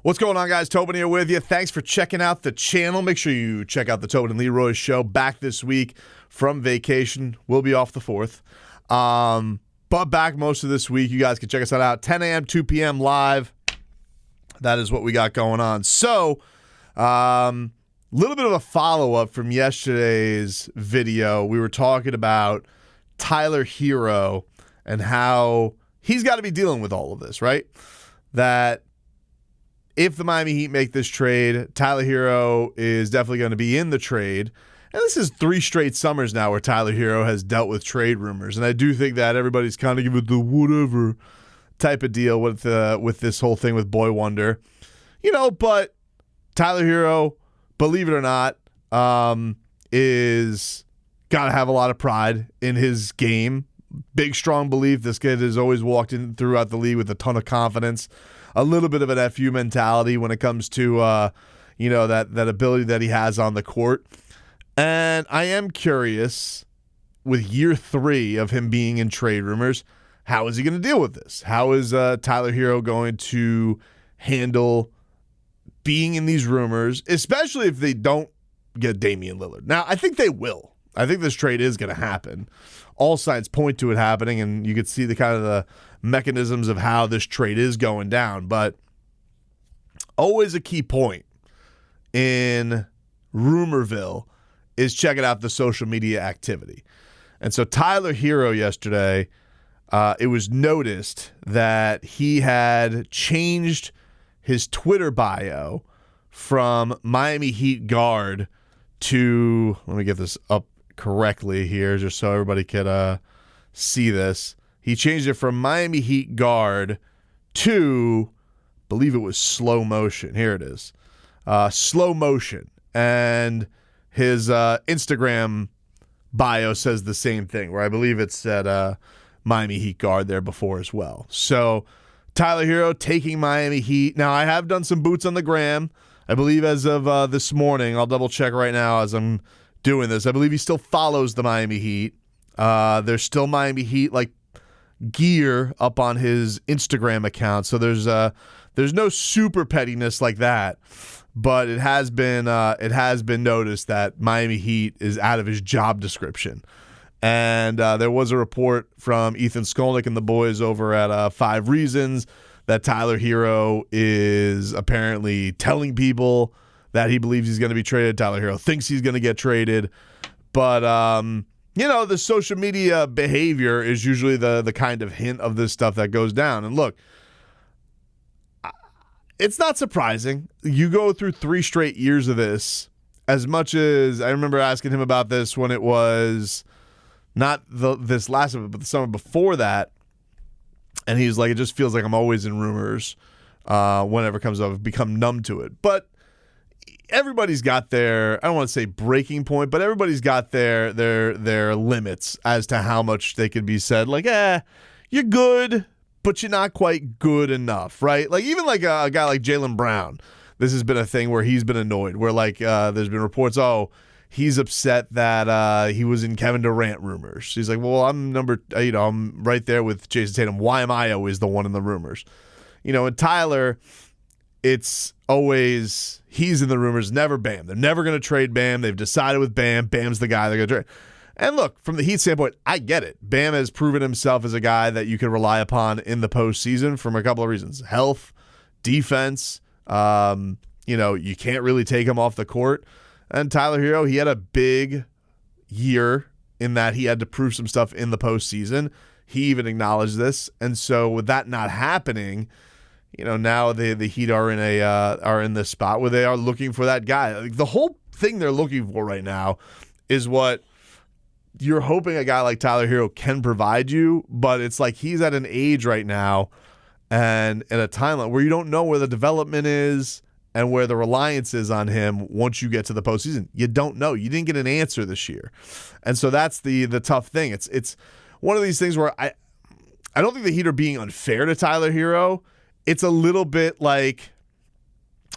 What's going on, guys? Tobin here with you. Thanks for checking out the channel. Make sure you check out the Tobin and Leroy show. Back this week from vacation. We'll be off the 4th. But back most of this week. You guys can check us out 10 a.m., 2 p.m. live. That is what we got going on. So, little bit of a follow-up from yesterday's video. We were talking about Tyler Herro and how he's got to be dealing with all of this, right? That if the Miami Heat make this trade, Tyler Herro is definitely going to be in the trade. And this is 3 straight summers now where Tyler Herro has dealt with trade rumors. And I do think that everybody's kind of giving the whatever type of deal with this whole thing with Boy Wonder. You know, but Tyler Herro, believe it or not, is got to have a lot of pride in his game. Big, strong belief. This kid has always walked in throughout the league with a ton of confidence. A little bit of an FU mentality when it comes to, that ability that he has on the court. And I am curious, with year 3 of him being in trade rumors, how is he going to deal with this? How is Tyler Herro going to handle being in these rumors, especially if they don't get Damian Lillard? Now, I think they will. I think this trade is going to happen. All signs point to it happening, and you can see the kind of the mechanisms of how this trade is going down. But always a key point in Rumorville is checking out the social media activity. And so Tyler Herro yesterday, it was noticed that he had changed his Twitter bio from Miami Heat guard to, let me get this up correctly here just so everybody could see this. He changed it from Miami Heat guard to, I believe it was slow motion. Here it is. Slow motion. And his Instagram bio says the same thing, where I believe it said Miami Heat guard there before as well. So Tyler Herro taking Miami Heat. Now, I have done some boots on the gram. I believe as of this morning, I'll double check right now as I'm doing this. I believe he still follows the Miami Heat. There's still Miami Heat gear up on his Instagram account. So there's no super pettiness like that. But it has been noticed that Miami Heat is out of his job description. And there was a report from Ethan Skolnick and the boys over at 5 Reasons that Tyler Herro is apparently telling people that he believes he's going to be traded. Tyler Herro thinks he's going to get traded. But, the social media behavior is usually the kind of hint of this stuff that goes down. And look, it's not surprising. You go through 3 straight years of this. As much as I remember asking him about this when it was not this last summer, but the summer before that. And he's like, it just feels like I'm always in rumors whenever it comes up. I've become numb to it. But everybody's got their, I don't want to say breaking point, but everybody's got their limits as to how much they could be said. You're good, but you're not quite good enough, right? Even a guy like Jaylen Brown, this has been a thing where he's been annoyed, where there's been reports, he's upset that he was in Kevin Durant rumors. He's like, well, I'm I'm right there with Jason Tatum. Why am I always the one in the rumors? And Tyler, it's always he's in the rumors, never Bam. They're never going to trade Bam. They've decided with Bam. Bam's the guy they're going to trade. And look, from the Heat standpoint, I get it. Bam has proven himself as a guy that you can rely upon in the postseason from a couple of reasons. Health, defense, you can't really take him off the court. And Tyler Herro, he had a big year in that he had to prove some stuff in the postseason. He even acknowledged this. And so with that not happening, now the Heat are in this spot where they are looking for that guy. The whole thing they're looking for right now is what you're hoping a guy like Tyler Herro can provide you, but it's like he's at an age right now and at a timeline where you don't know where the development is and where the reliance is on him once you get to the postseason. You don't know. You didn't get an answer this year. And so that's the tough thing. It's one of these things where I don't think the Heat are being unfair to Tyler Herro. It's a little bit like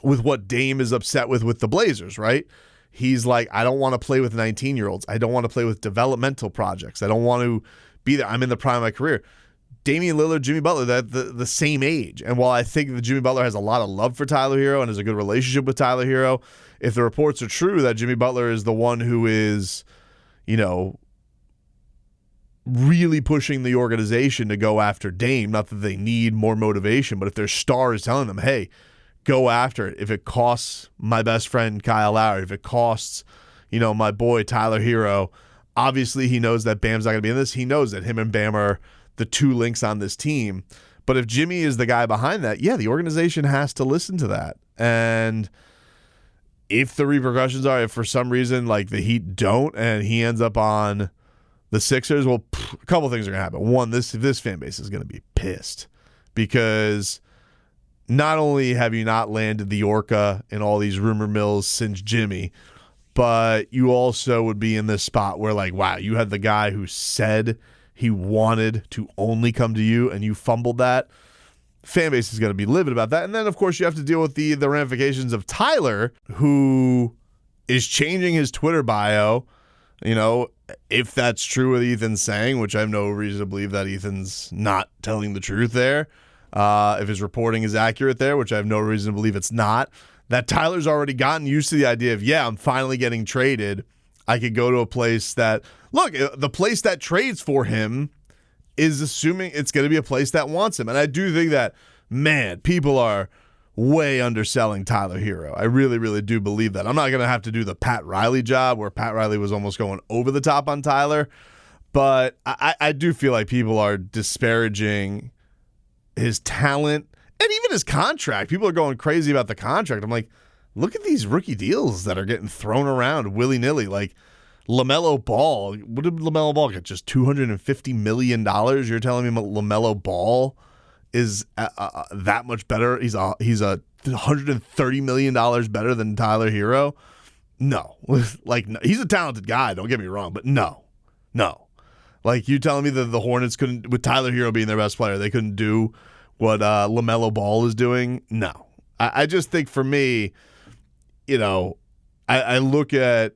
with what Dame is upset with the Blazers, right? He's like, I don't want to play with 19-year-olds. I don't want to play with developmental projects. I don't want to be there. I'm in the prime of my career. Damian Lillard, Jimmy Butler, they're the same age. And while I think that Jimmy Butler has a lot of love for Tyler Herro and has a good relationship with Tyler Herro, if the reports are true that Jimmy Butler is the one who is, really pushing the organization to go after Dame, not that they need more motivation, but if their star is telling them, hey, go after it. If it costs my best friend Kyle Lowry, if it costs, my boy Tyler Herro, obviously he knows that Bam's not going to be in this. He knows that him and Bam are the two links on this team. But if Jimmy is the guy behind that, yeah, the organization has to listen to that. And if the repercussions are, if for some reason like the Heat don't and he ends up on the Sixers, well, a couple things are going to happen. One, this fan base is going to be pissed because not only have you not landed the Orca in all these rumor mills since Jimmy, but you also would be in this spot where, like, wow, you had the guy who said he wanted to only come to you and you fumbled that. Fan base is going to be livid about that. And then, of course, you have to deal with the ramifications of Tyler, who is changing his Twitter bio, if that's true what Ethan's saying, which I have no reason to believe that Ethan's not telling the truth there. If his reporting is accurate there, which I have no reason to believe it's not, that Tyler's already gotten used to the idea of, yeah, I'm finally getting traded. I could go to a place that, look, the place that trades for him is assuming it's going to be a place that wants him. And I do think that, man, people are way underselling Tyler Herro. I really, really do believe that. I'm not going to have to do the Pat Riley job where Pat Riley was almost going over the top on Tyler. But I do feel like people are disparaging his talent and even his contract. People are going crazy about the contract. I'm like, look at these rookie deals that are getting thrown around willy-nilly. Like LaMelo Ball. What did LaMelo Ball get? Just $250 million? You're telling me LaMelo Ball is that much better? He's a $130 million better than Tyler Herro? No. Like, no. He's a talented guy, don't get me wrong, but no. Like, you telling me that the Hornets couldn't, with Tyler Herro being their best player, they couldn't do what LaMelo Ball is doing? No. I just think for me, I look at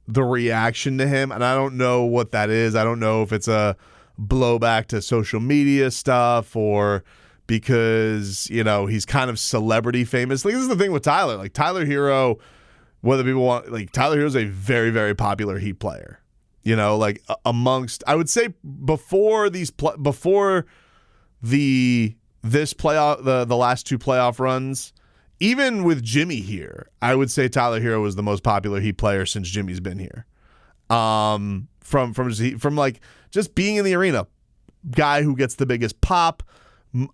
the reaction to him, and I don't know what that is. I don't know if it's a blowback to social media stuff or because, he's kind of celebrity famous. Like, this is the thing with Tyler. Like, Tyler Herro, whether people want, like, Tyler Herro's a very, very popular Heat player. Amongst, I would say before the last two playoff runs, even with Jimmy here, I would say Tyler Herro was the most popular Heat player since Jimmy's been here. From just being in the arena, guy who gets the biggest pop.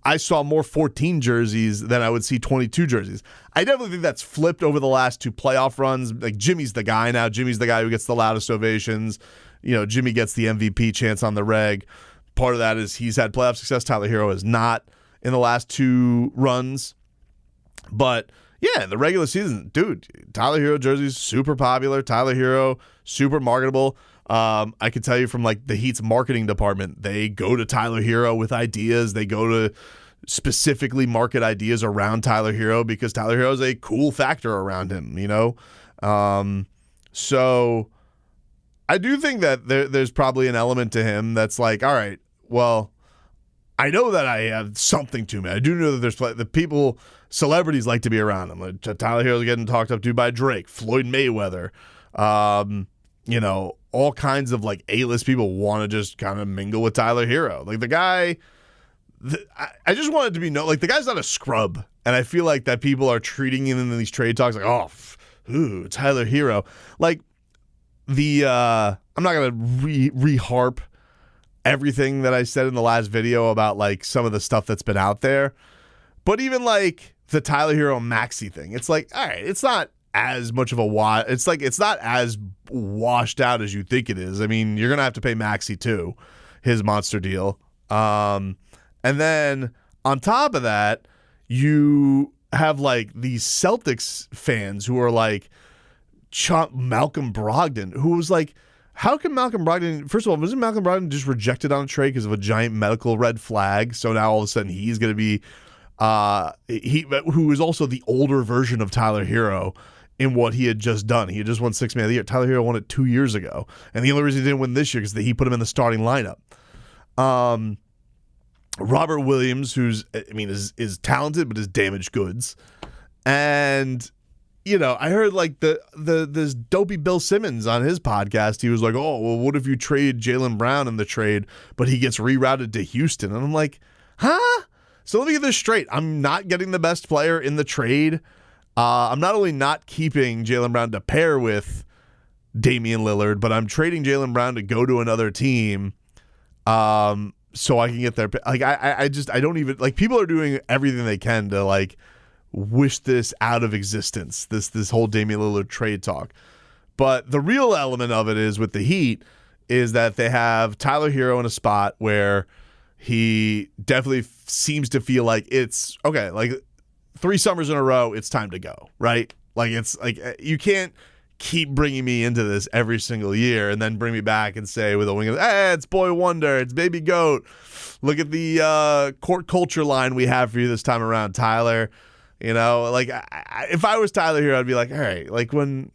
I saw more 14 jerseys than I would see 22 jerseys. I definitely think that's flipped over the last two playoff runs. Like, Jimmy's the guy now. Jimmy's the guy who gets the loudest ovations. Jimmy gets the MVP chance on the reg. Part of that is he's had playoff success. Tyler Herro has not in the last two runs. But, yeah, in the regular season, dude, Tyler Herro jerseys super popular. Tyler Herro, super marketable. I can tell you from like the Heat's marketing department, they go to Tyler Herro with ideas. They go to specifically market ideas around Tyler Herro because Tyler Herro is a cool factor around him, So I do think that there's probably an element to him that's like, all right, well, I know that I have something to me. I do know that there's the people, celebrities like to be around him. Like Tyler Herro's getting talked up to by Drake, Floyd Mayweather, all kinds of like A-list people want to just kind of mingle with Tyler Herro. Like the guy, I just want it to be known, like the guy's not a scrub. And I feel like that people are treating him in these trade talks like, Tyler Herro. Like I'm not going to re-harp everything that I said in the last video about like some of the stuff that's been out there. But even like the Tyler Herro Maxey thing, it's like, all right, it's not as much of a it's like it's not as washed out as you think it is. I mean, you're gonna have to pay Maxey too, his monster deal. And then on top of that, you have like these Celtics fans who are like Malcolm Brogdon, who was like, how can Malcolm Brogdon, first of all, wasn't Malcolm Brogdon just rejected on a trade because of a giant medical red flag? So now all of a sudden he's going to be, who is also the older version of Tyler Herro in what he had just done. He had just won Sixth Man of the Year. Tyler Herro won it 2 years ago. And the only reason he didn't win this year is that he put him in the starting lineup. Robert Williams, is talented but is damaged goods. And I heard like this dopey Bill Simmons on his podcast. He was like, "Oh, well, what if you trade Jaylen Brown in the trade, but he gets rerouted to Houston?" And I'm like, "Huh?" So let me get this straight. I'm not getting the best player in the trade. I'm not only not keeping Jaylen Brown to pair with Damian Lillard, but I'm trading Jaylen Brown to go to another team. So I can get there. Like I don't even like, people are doing everything they can to like wish this out of existence. This whole Damian Lillard trade talk. But the real element of it is with the Heat is that they have Tyler Herro in a spot where he definitely seems to feel like it's okay. Like 3 summers in a row, it's time to go, right? Like it's like you can't keep bringing me into this every single year and then bring me back and say with a wing of, hey, it's boy wonder, it's baby goat. Look at the court culture line we have for you this time around, Tyler. Like if I was Tyler here, I'd be like, all right, like when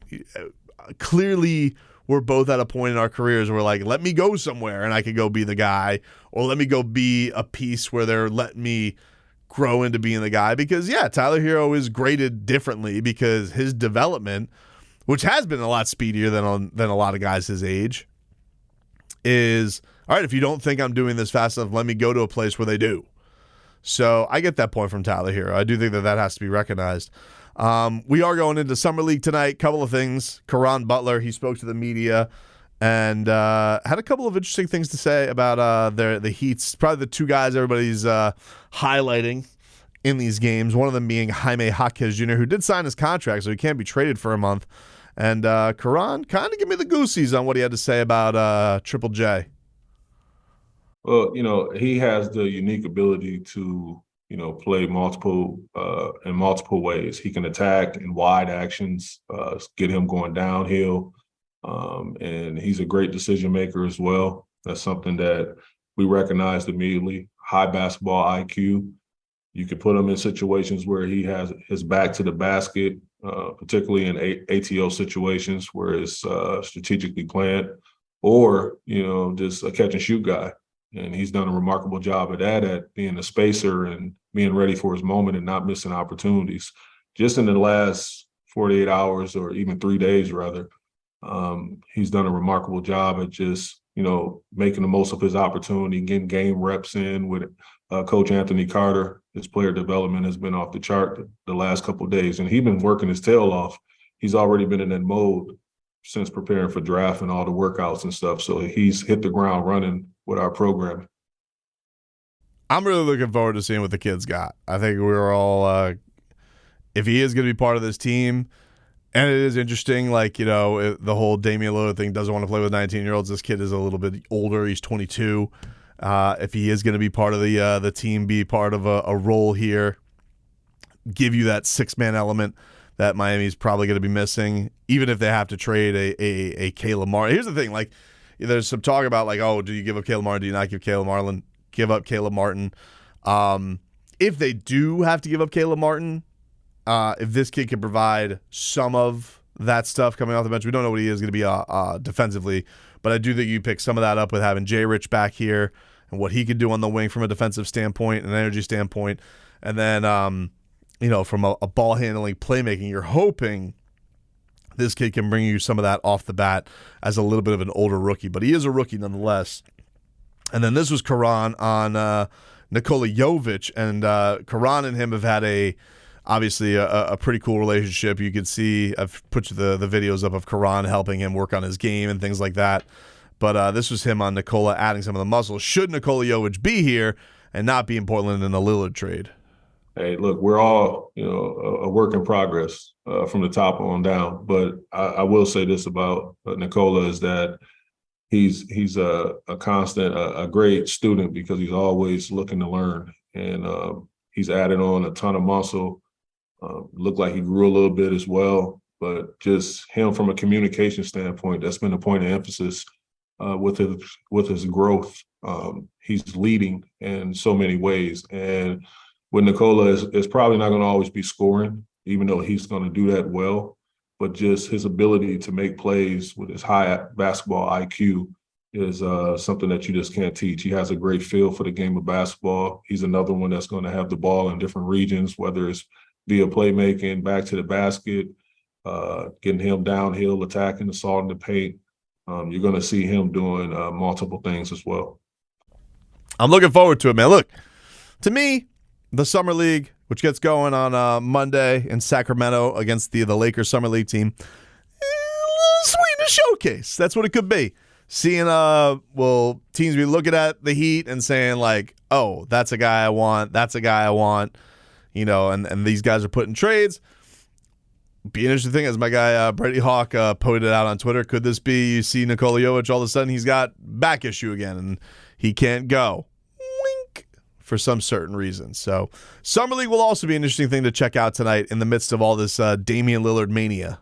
clearly we're both at a point in our careers where like, let me go somewhere and I could go be the guy, or let me go be a piece where they're letting me grow into being the guy. Because yeah, Tyler Herro is graded differently because his development, which has been a lot speedier than a lot of guys his age, is, all right, if you don't think I'm doing this fast enough, let me go to a place where they do. So I get that point from Tyler Herro. I do think that has to be recognized. We are going into Summer League tonight. Couple of things. Caron Butler, he spoke to the media and had a couple of interesting things to say about the Heat's, probably the 2 guys everybody's highlighting in these games. One of them being Jaime Jaquez Jr., who did sign his contract, so he can't be traded for a month. And Caron kind of give me the goosies on what he had to say about Triple J. Well, he has the unique ability to, play multiple in multiple ways. He can attack in wide actions, get him going downhill, and he's a great decision maker as well. That's something that we recognized immediately. High basketball IQ. You can put him in situations where he has his back to the basket, particularly in ATO situations where it's strategically planned, or, just a catch and shoot guy. And he's done a remarkable job at that, at being a spacer and being ready for his moment and not missing opportunities. Just in the last 48 hours, or even 3 days rather, he's done a remarkable job at just, making the most of his opportunity, getting game reps in with Coach Anthony Carter. His player development has been off the chart the last couple of days, and he's been working his tail off. He's already been in that mode since preparing for draft and all the workouts and stuff. So he's hit the ground running with our program. I'm really looking forward to seeing what the kid's got. I think we're all, if he is going to be part of this team, and it is interesting, like, the whole Damian Lillard thing, doesn't want to play with 19-year-olds. This kid is a little bit older. He's 22. If he is going to be part of the team, be part of a role here, give you that 6-man element that Miami's probably going to be missing, even if they have to trade a Caleb Martin. Here's the thing, like, there's some talk about, like, oh, do you give up Caleb Martin? Do you not give up Caleb Martin? If they do have to give up Caleb Martin, if this kid can provide some of that stuff coming off the bench, we don't know what he is going to be defensively, but I do think you pick some of that up with having Jay Rich back here and what he could do on the wing from a defensive standpoint and an energy standpoint. And then, from a ball handling, playmaking, you're hoping this kid can bring you some of that off the bat as a little bit of an older rookie, but he is a rookie nonetheless. And then this was Caron on Nikola Jovic, and Caron and him have had obviously a pretty cool relationship. You can see, I've put the videos up of Caron helping him work on his game and things like that. But this was him on Nikola adding some of the muscle. Should Nikola Jovic be here and not be in Portland in a Lillard trade? Hey, look, we're all, a work in progress from the top on down. But I will say this about Nikola is that he's a constant, a great student because he's always looking to learn. And he's added on a ton of muscle. Looked like he grew a little bit as well. But just him from a communication standpoint, that's been a point of emphasis with his growth. He's leading in so many ways. And with Nikola, is probably not going to always be scoring, even though he's going to do that well. But just his ability to make plays with his high basketball IQ is something that you just can't teach. He has a great feel for the game of basketball. He's another one that's going to have the ball in different regions, whether it's via playmaking, back to the basket, getting him downhill, attacking, assaulting the paint. You're going to see him doing multiple things as well. I'm looking forward to it, man. Look, to me, the Summer League, which gets going on Monday in Sacramento against the Lakers Summer League team, sweet in a showcase. That's what it could be. Seeing teams be looking at the Heat and saying like, oh, that's a guy I want, that's a guy I want, and these guys are putting trades. Be an interesting thing, as my guy Brady Hawk pointed out on Twitter. Could this be you see Nikola Jovic all of a sudden he's got back issue again and he can't go? Wink. For some certain reason. So Summer League will also be an interesting thing to check out tonight in the midst of all this Damian Lillard mania